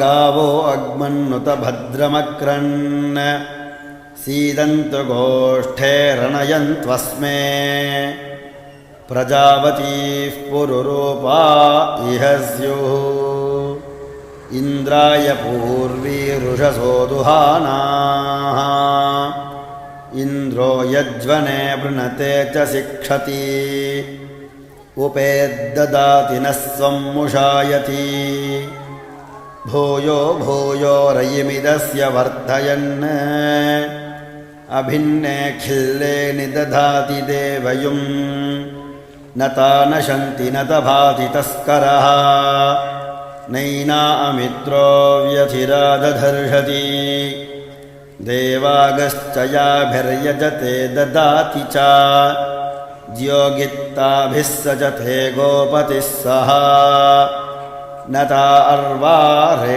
गावो अग्मन्नुत भद्रमक्रन् सीदन्तु गोष्ठे रणयन्त्वस्मे प्रजावतीः पुरुरूपा इह स्युः इन्द्राय पूर्वीरुषसो दुहानाः इन्द्रो यज्वने वृणते च शिक्षति उपेद्ददाति नः स्वं मुषायति भूयो भूयो रयिमिदस्य वर्धयन् अभिन्ने खिल्ले निदधाति देवयुं न ता नशन्ति न तभाति तस्करः नैना अमित्रो व्यथिरादधर्षति देवागश्च याभिर्यजते ददाति च ज्योगित्ताभिः सजते गोपतिः सह न ता अर्वारे